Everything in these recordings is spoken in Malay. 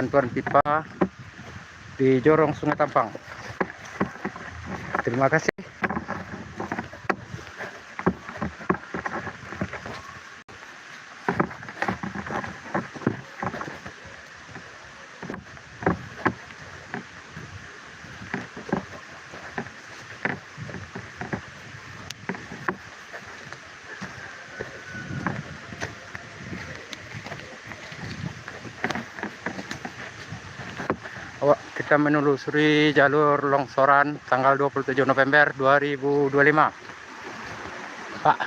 bantuan pipa di Jorong Sungai Tampang. Terima kasih. Kita menelusuri jalur longsoran tanggal 27 November 2025. Pak.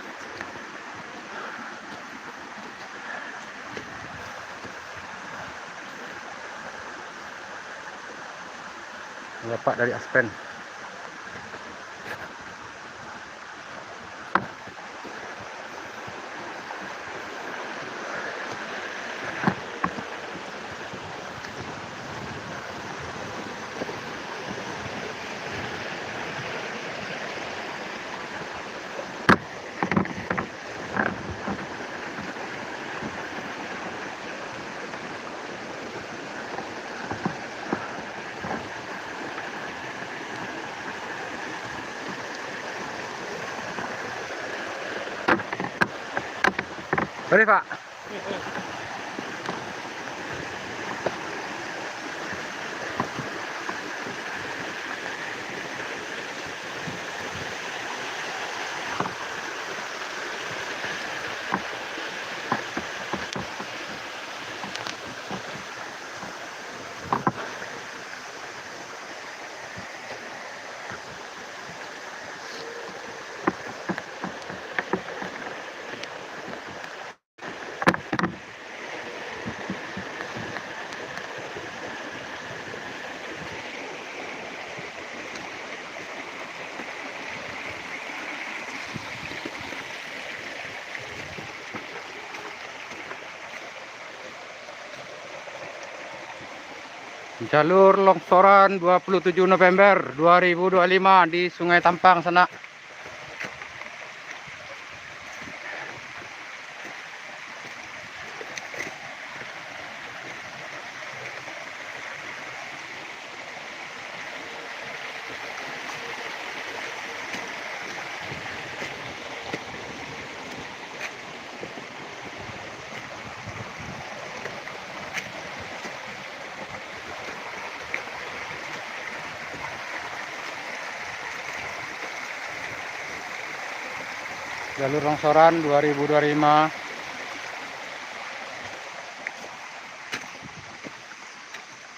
Ya, Pak, dari Aspen. Boleh, Pak? Jalur longsoran 27 November 2025 di Sungai Tampang sana. Jalur longsoran 2025.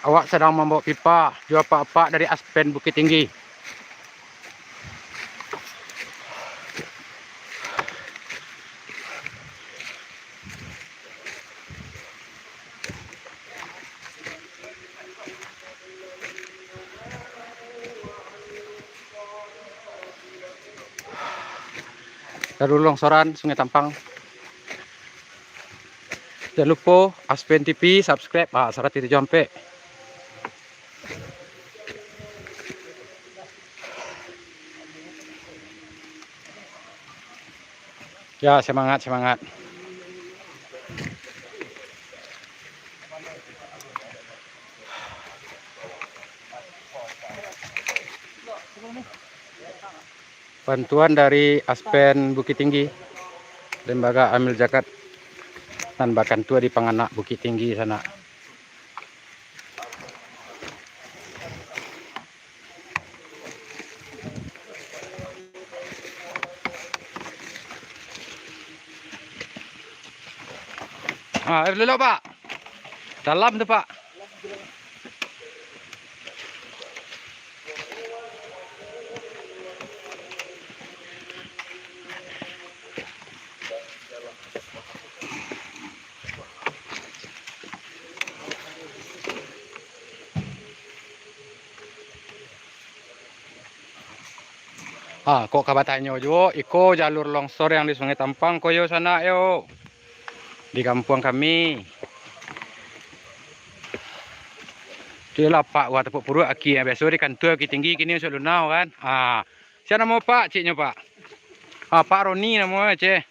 Awak sedang membawa pipa jual pak-pak dari Aspen Bukit Tinggi. Jalur longsoran Sungai Tampang. Jangan lupa Aspen TV subscribe. Syarat itu sampai. Ya, semangat, semangat. Bantuan dari Aspen Bukit Tinggi, Lembaga Amil Zakat dan bahkan tua di Panganak Bukit Tinggi sana. Air dulu, Pak. Dalam tuh, Pak. Kok kabatannya jo, iko jalur longsor yang di Sungai Tampang koyo sana yo. Di kampung kami. Dia lah Pak, wah tepuk puruk aki ya biasa di kantor Bukit Tinggi kini usul lunau kan. Siapa nama Pak, ciknya Pak? Pak Roni namanya, Cik.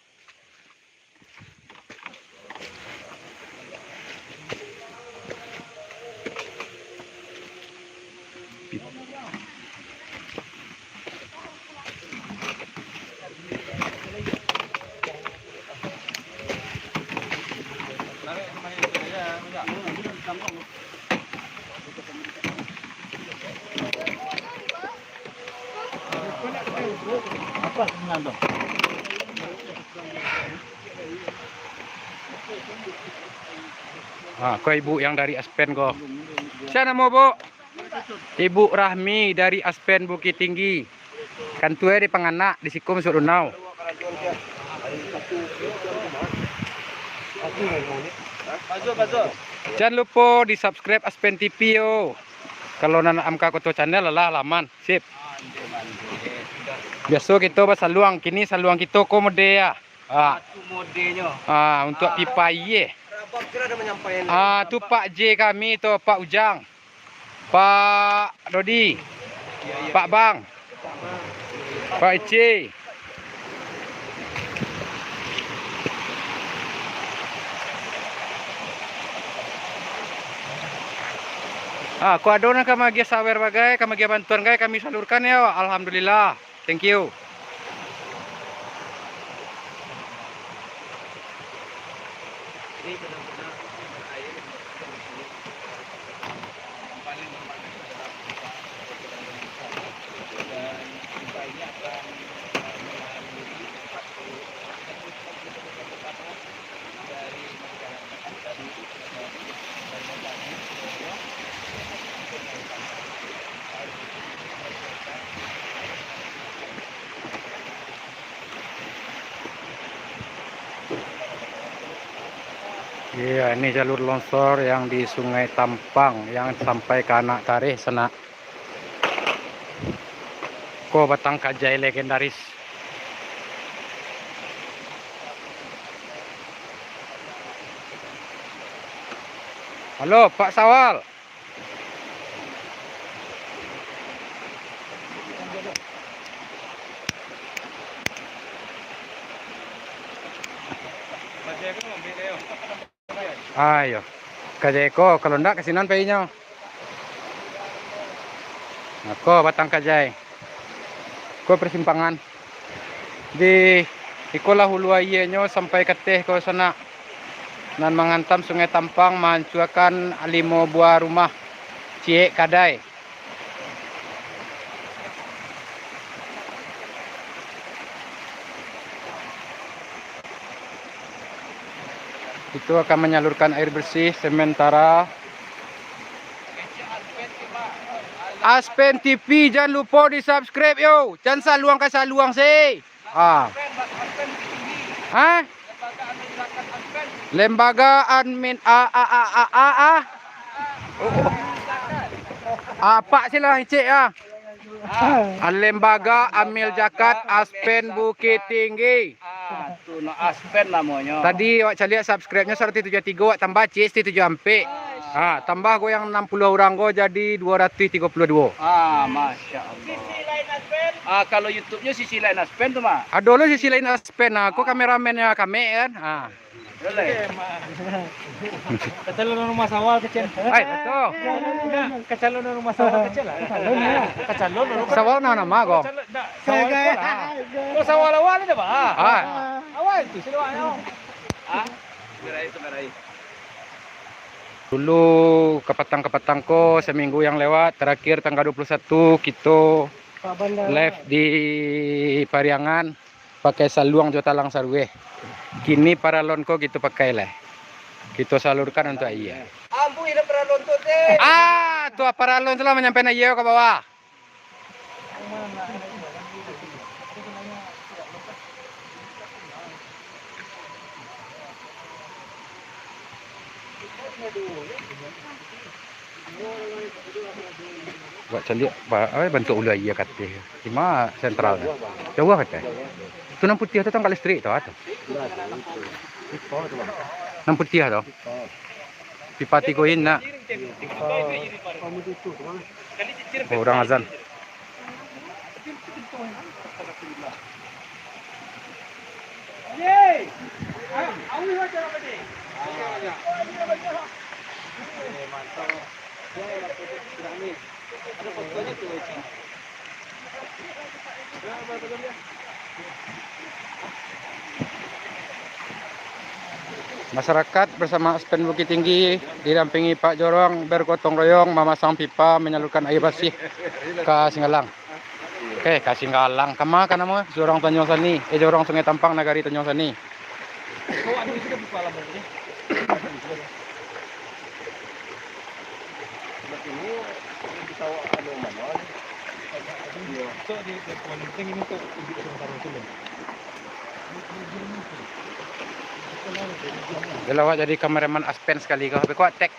Apa sebenarnya? Ah, kok ibu yang dari Aspen kok. Siapa nama bu? Ibu Rahmi dari Aspen Bukit Tinggi. Kan tuh di Panganak di Sikum Surunau. Jangan lupa di subscribe Aspen TV yo. Kalau nana amka koto channel lah laman. Sip. Biasa kita bahasa luang kini saluang kita komode ya. Modenya. Untuk pipa iye. Tu Pak J kami tu Pak Ujang. Pak Dodi. Pak Bang. Pak Ece. Ku adona kami gia sawer bagai, kami gia bantuan gai kami salurkan ya. Alhamdulillah. Thank you. Iya, ini jalur longsor yang di Sungai Tampang yang sampai ke Anak Tarih sana. Ko Batang Kajai legendaris. Halo, Pak Sawal. Ayo, Kajeko, kalau enggak kesinan paynya. Aku Batang Kajai. Ko persimpangan. Di ikolah hulu ayenyo sampai ke teh ko sana. Nan mengantam Sungai Tampang menghancurkan 5 buah rumah Ciek Kadai. Itu akan menyalurkan air bersih sementara. Aspen TV jangan lupa di subscribe yo. Jangan saluang ke saluang sih. Lembaga admin apa sih lah cik ya? Lembaga Amil Zakat Aspen Bukit Tinggi. Tuh Aspen namanya. Tadi awak lihat subscribe-nya 173 awak tambah CS 7 ampe. Tambah gue yang 60 orang gue jadi 232. Masya Allah. Sisi lain Aspen. Kalau YouTube-nya sisi lain Aspen tuh mah. Ada lo sisi lain Aspen. Aku kameramennya kami kan. Boleh. Kecalon rumah sawal kecil. Betul. Kecalon rumah sawal kecil lah. Kecalon rumah sawal nama kok. Sawal awal ada pak? Awal itu silakan. Berai. Dulu kepetang ko seminggu yang lewat terakhir tanggal 21 kita live di Pariangan pakai saluang Jotalang Sarwe. Kini paralon ko gitu pakai lah. Kita salurkan untuk iya. Ambu ini paralon tuh deh. Tuh paralon telah menyampai na iya ke bawah. Buat calik bentuk ulah iya kata. Cuma sentral. Jauh kata. Itu nang putih tu tanggal listrik tu atau? Nang putih tu. Pipa tikoin nak. Orang azan. Masyarakat bersama Aspen Bukit Tinggi didampingi Pak Jorong bergotong royong memasang pipa menyalurkan air bersih ke Singgalang. Oke, ke Singgalang. Kama kan nama Jorong Tanjung Sani. Jorong Sungai Tampang Nagari Tanjung Sani. Oh, anu itu pipa alam ini. Ini bisa anu manual. So di penting ini tuh taruh dulu. Jelawat jadi kameraman Aspen sekali kau. Tapi kau tek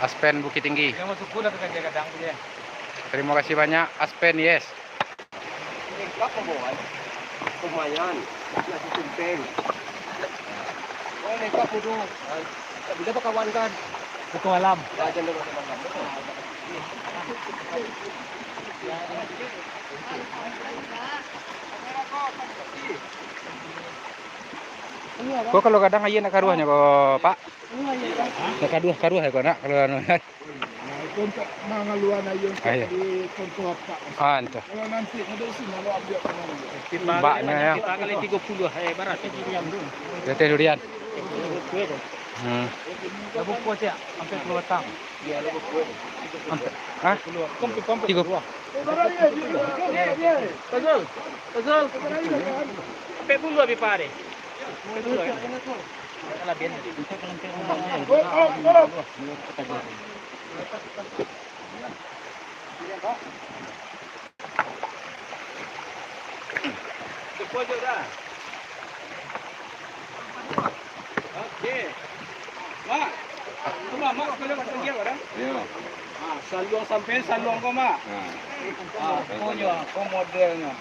Aspen Bukit Tinggi. Yang masuk kuda ke kadang dia. Terima kasih banyak Aspen, yes. Ini apa bukan? Lumayan. Nasi tumpeng. Oh, ini apa kudu? Bisa apa kawan kan? Betul alam. Jangan lupa malam. Kau kalau kadang aja nak karuahnya kau Pak. Nak karuah ya kau nak kalau anu. Untuk mengaluan ayo Ayo. di kontor Pak. Ah, entah. Kalau nanti ada sini mau ambil kemana? Mbaknya ya. Kali 30 barat Teh durian. Lebih kuat ya, sampai keluar tang. Iya, lebih kuat. Hah? Kompi. 30. Betul. Sampai dulu habis pare. Kalau biar Oke. Mak. Cuma mak kalau nak pergi orang? Ya. Ah, saluang sampai saluang kau mak. Ah, punya, kau modelnya.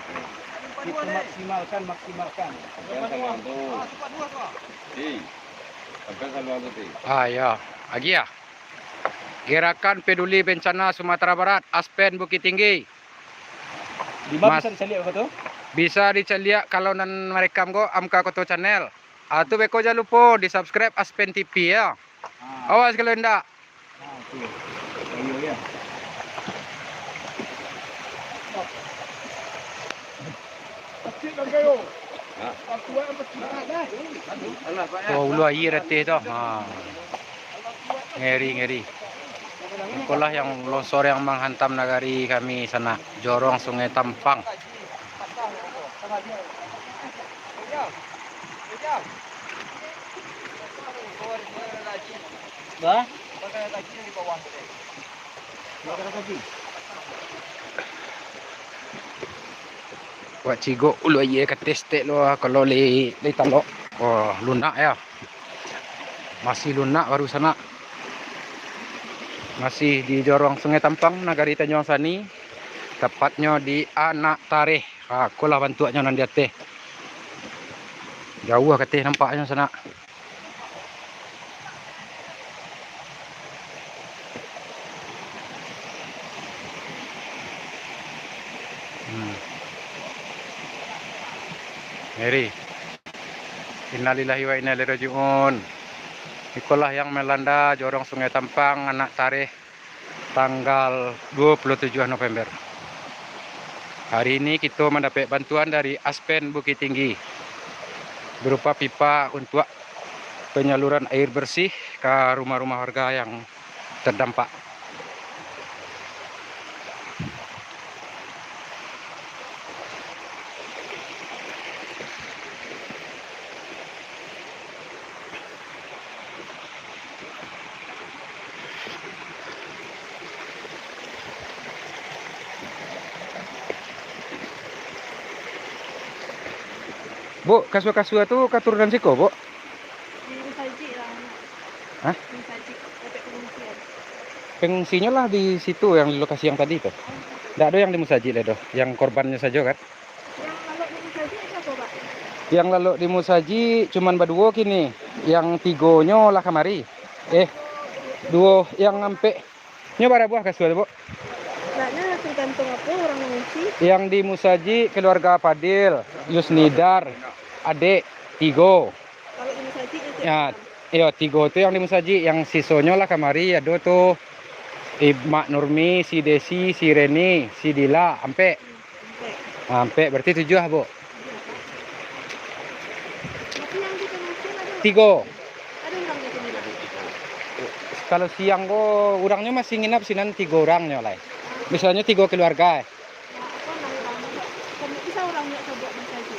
Kita maksimalkan. Ah ya, lagi ya. Gerakan Peduli Bencana Sumatera Barat, Aspen Bukit Tinggi. Di mana Mas- bisa dicari apa tu? Bisa diceliak kalau nan merekam go Amka Koto Channel. Atau beko jangan lupa di subscribe Aspen TV ya. Awas kalau ndak. Ayo ya. Oh, ulu air retih tu. Ha. Ngeri. Itulah yang longsor yang menghantam nagari kami sana, Jorong Sungai Tampang. Dah? Buat cigo ulu air ke testek lo kalau le talok. Oh, lunak ya. Masih lunak baru sana. Masih di Jorong Sungai Tampang, Nagari Tanjung Sani. Tepatnya di Anak Tareh. Aku lah bantuannya nanti teh. Jauh lah keteh nampaknya sana. Meri. Innalillahi wa inna ilaihi rajiun. Itulah yang melanda Jorong Sungai Tampang, Anak Tareh, tanggal 27 November. Hari ini kita mendapat bantuan dari Aspen Bukit Tinggi berupa pipa untuk penyaluran air bersih ke rumah-rumah warga yang terdampak. Bu, kasua-kasua tu katurunan siko, Bu? Di Musaji lah. Hah? Di Musaji, dekat pengungsian. Pengungsinya lah di situ yang di lokasi yang tadi tuh. Tidak ada yang di Musaji ledo, yang korbannya saja kan? Yang lalu di Musaji siapa, Pak? Yang lalu di Musaji cuman berdua kini, yang tigonya lah kamari. Dua yang ngampe. Nya bara buah kasua Bu. Nah, tergantung apa orang mengungsi. Yang di Musaji keluarga Fadil, Yusnidar, Adek, Tigo. Kalau di Musaji itu Ya, iya Tigo itu yang di Musaji, yang sisonyo lah kamari ada tuh Mak Nurmi, si Desi, si Reni, si Dila, ampe. sampai. Ampe berarti 7 Bu. Tapi yang di pengungsian Tiga. Ada orangnya sini Pak. Kalau siang kok orangnya masih nginap sinan 3 orangnya lah. Misalnya 3 keluarga. Nah, apa orangnya? Kamu bisa orangnya coba mensaji.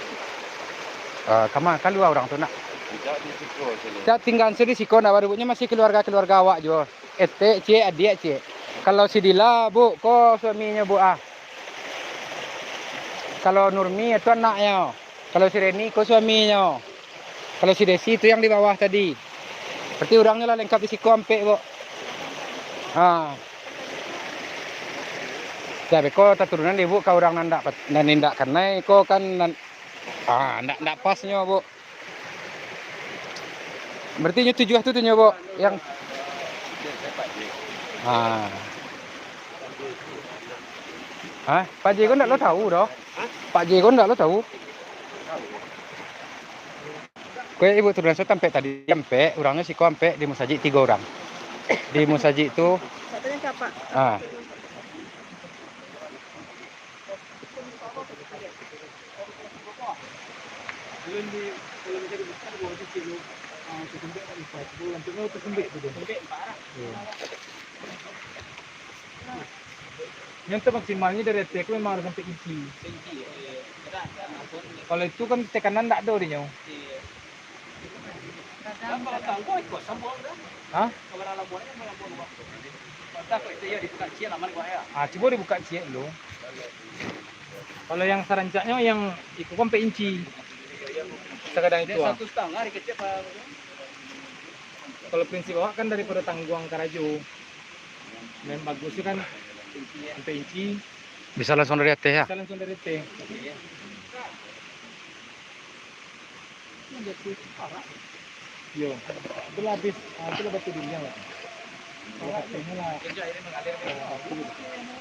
Kama kalua orang tu nak. Tidak tinggal sini siko nak barunya masih keluarga awak jo. Etek cik adik cik. Kalau si Dila bu, ko suaminya bu ah. Kalau Nurmi itu anaknya. Kalau si Reni ko suaminya. Kalau si Desi itu yang di bawah tadi. Berarti orangnya lah lengkap di siko ampe bu. Tapi ko turunan ibu kau orang nandak karena ko kan ndak pasnya bu. Berarti tujuh tu bu yang Pak J ko ndak lo tahu doh. Pak J ko ndak lo tahu. Kue ibu turunan saya sampai tadi sampai orangnya siko sampai di Musaji 3 orang. Di Musaji itu Satunya siapa? Yang maksimalnya dari RT memang harus sampai inci. Kalau itu kan tekanan tak ada dia. Hah? Coba dibuka cie lo. Kalau yang sarancaknya yang ikut sampai inci. Sekadang itu. 1,5 kecil Pak. Kalau prinsip awak kan daripada tangguang Karajo. Dan bagusnya kan sampai inci. bisa langsung dari atas ya. Bisa langsung dari T. Yo, itu habis, itu batu durian lah. Kalau katanya lah, ini mengalir ke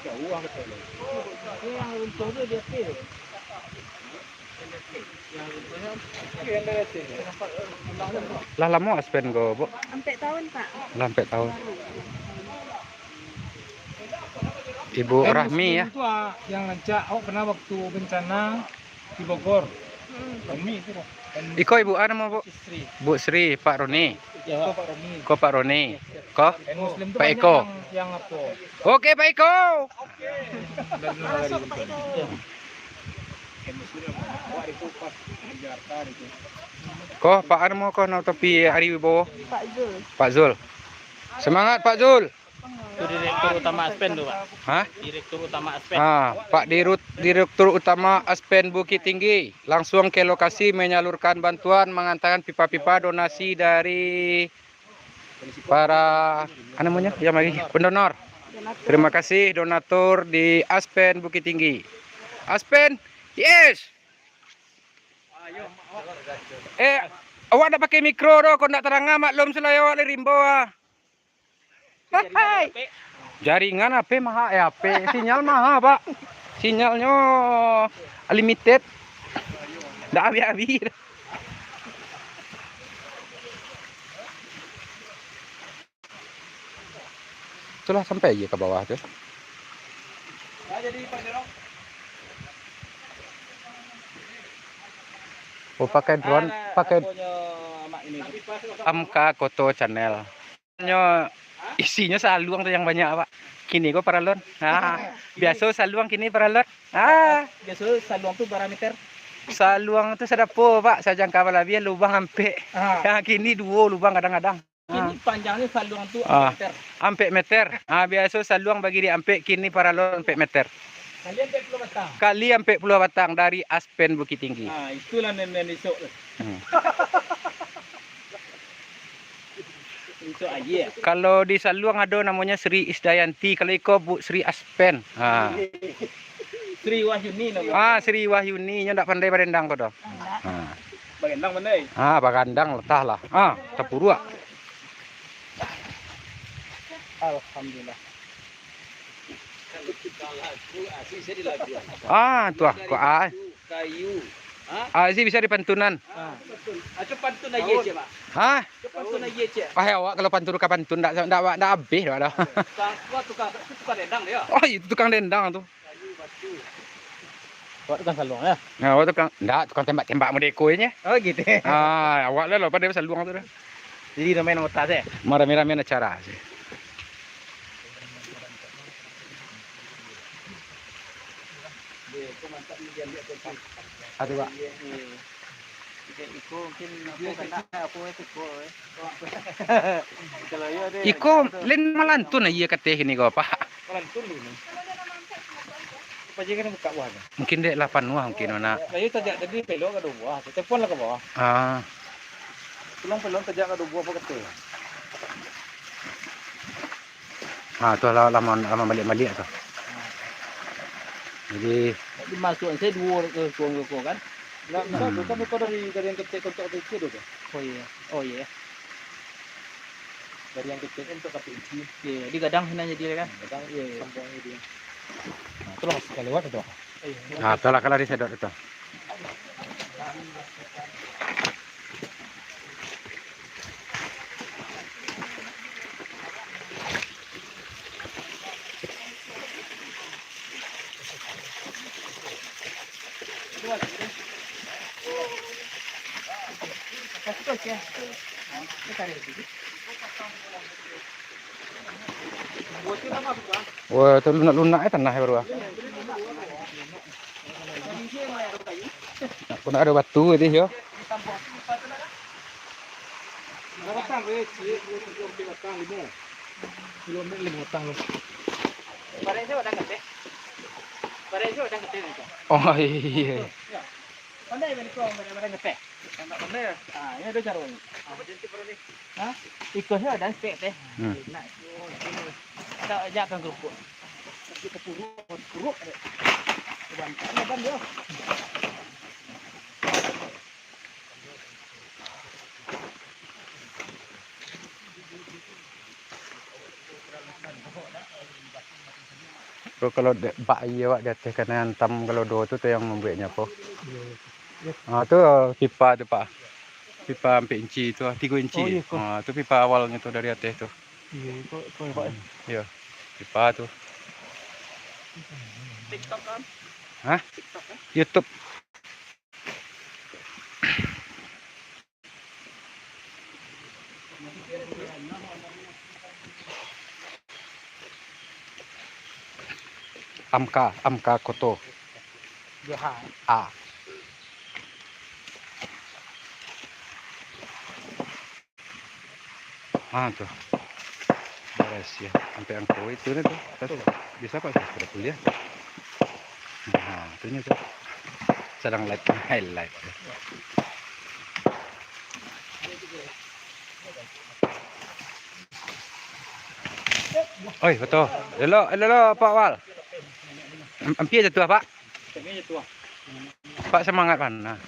jauh lah betul. Ini yang runtuh itu dia T. Yang dari T. Lah lama aspen go bu. Sampai tahun Pak. Sampai tahun. Ibu Rahmi ya. Itu yang ngajak, pernah waktu bencana di Bogor. Rahmi itu. Iko ibu apa nama bu? Istri. Bu Sri, Pak Roni. Ya, Pak Rahmi. Ko Pak Roni. Ko? Muslim itu Pak banyak Eko. yang apa? Oke Pak Eko. Dari Masuk Pak Eko. Ko Pak Armo ko na topi Ari Wibowo. Pak Zul. Pak Zul. Semangat Pak Zul. Itu direktur utama Aspen tuh Pak. Hah? Direktur utama Aspen. Pak Direktur Utama Aspen Bukit Tinggi langsung ke lokasi menyalurkan bantuan mengantarkan pipa-pipa donasi dari para namanya yang lagi pendonor. Terima kasih donatur di Aspen Bukit Tinggi. Aspen, yes. Awak dah pakai mikro doh, kau nak terang maklum selayo awak rimbo ah. Hai. Jaringan HP mahal ya HP, sinyal mahal Pak. Sinyalnya limited. Ndak habis-habis. Itulah sampai aja ke bawah tuh. Oh pakai drone, pakai Amka Koto Channel. Isinya saluang tuh yang banyak Pak. Kini kok paralon. Biasa saluang kini paralon. Biasa saluang tuh parameter. Saluang itu sedapo Pak. Sajangka lebih lubang ampe. Kini 2 lubang kadang-kadang. Ini panjangnya saluang tuh meter. Ampe meter. Biasa saluang bagi di ampe kini paralon ampe meter. Kalian 40 batang. Kali ampe 10 batang dari Aspen Bukit Tinggi. Itulah nenek isok. Itu aja. Kalau di Saluang ada namanya Sri Isdayanti, kalau iko Bu Sri Aspen. Sri Wahyuni namanya. Sri Wahyuni, nya ndak pandai barendang kok doh. Bagandang mana? Bagandang letah lah. Tapurua. Alhamdulillah. Tuh kok kayu. Sih bisa dipantunan. Itu pantun aja je, Pak. Itu pantun aja je. Awak kalau pantun ke pantun ndak habis dah. Tukang dendang dia. Itu tukang dendang tuh. Kayu batu. Kok kan saluang ya? Nah, awak tukang, enggak, tukang tembak-tembak medekoinya. Oh gitu. Ah, awak lah pada saluang tu dah. Jadi namanya nama tas ya? Marah-marah acara sih. Ada Pak. Iko mungkin aku kena aku itu kok. Kalau ya deh. Iko lain malantun iya kateh ini kau Pak. Pelantun ini. Pajangan buka buah. Mungkin dek 8 wah mungkin mana. Kayu tajak tadi pelok ke buah. Telepon lah ke bawah. Ah, Tulang pelong tajak ke buah apa kete. tu lah lama balik-balik tu. Jadi Dimasukkan saya dua ke kuang kan. Nah, misal kan kau dari yang kecil untuk kecil tu. Oh iya. Oh iya. Dari yang kecil untuk KPI. Iya, di gadang hinanya dia kan. Gadang iya, sambungnya dia. Nah, terus sekali lewat itu. tu lah kalau disedot itu. Wah, tu lunak-lunak tanah baru. Aku nak ada batu tadi yo. Batang weh, batang limo. Kilometer limo batang lu. Pareng saya batang kete. Pareng saya batang kete itu. Oh iya. Pandai balik kau batang kete. Pandai. Ah, ini ada cara ni. Apa jentik perlu ni? Hah? Ikut saya dan spek teh. Nak tak ajakkan kerupuk. Kita kerupuk. Ban dia. Kalau bak iya wak di atas kena hantam kalau do tu yang membuatnya apa? Ah tu pipa tu Pak. Pipa 4 inci tu, 3 inci. Oh, iya, Ah tu pipa awalnya tu dari atas tu. Iya, kau Pak. Ya. Pipa tu. TikTok kan? Hah? YouTube. Amka Koto. Johan. A. Ah tu. Beres ya. Sampai angko itu nih tu. Bisa Pak sudah kuliah. Nah, itunya tu. Sedang live highlight. Oi, betul. Hello Pak Wal. Ampir jatuh Pak. Tengahnya tua. Pak semangat mana?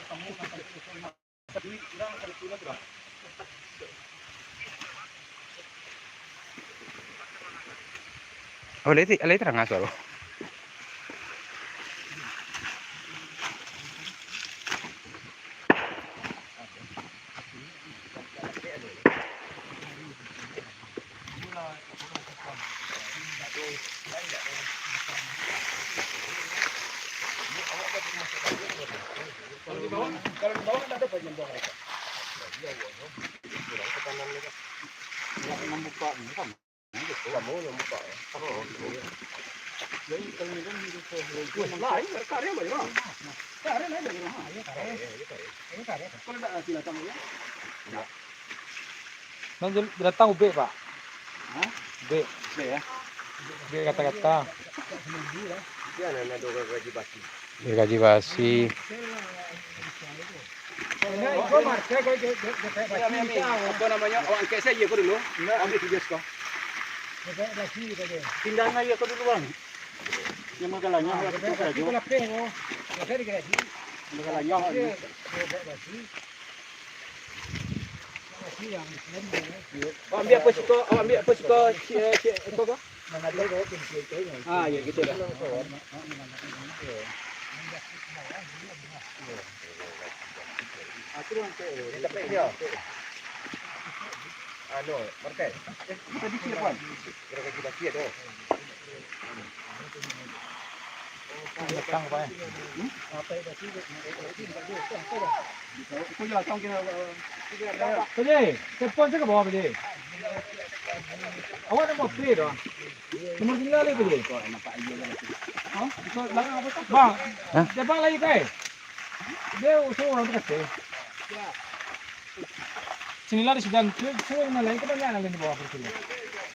Oh, leti terang asal. Kalau di bawah ada bagian bawah mereka. Yang membuka ini kan. Kamu membuka ya. Jadi kalau ini kan itu lain karya banyak. Karya lain banyak. Ini karya. Kalau tidak hasil datang ya. Enggak. Nanti datang B, Pak. Hah? B ya. B kata-kata. Dia ada gaji basi. Gaji basi. Apa namanya? Awak angkat saya kau dulu. Ambil tugas kau. Pindah lagi aku dulu bang. Yang magalanya aku tu saja. Magalanya. Awak ambil apa suka? Awak ambil apa suka? Apa kau? Ah ya gitu dah. Aku nanti. Tapi dia. Ano, market. Tadi siapa? Kira-kira kita tu. Datang apa ya? Kuya, tong kina. Tadi, telepon saya ke bawah tadi. Awak nak buat play dah. Nomor tinggal lagi tadi. Hah? Itu lang apa tu? Bang. Hah? Dia bang lagi kai. Dia usul orang dekat sini. Sini lah di sedang. Semua mana lagi? Kita ni ada lagi di bawah sini.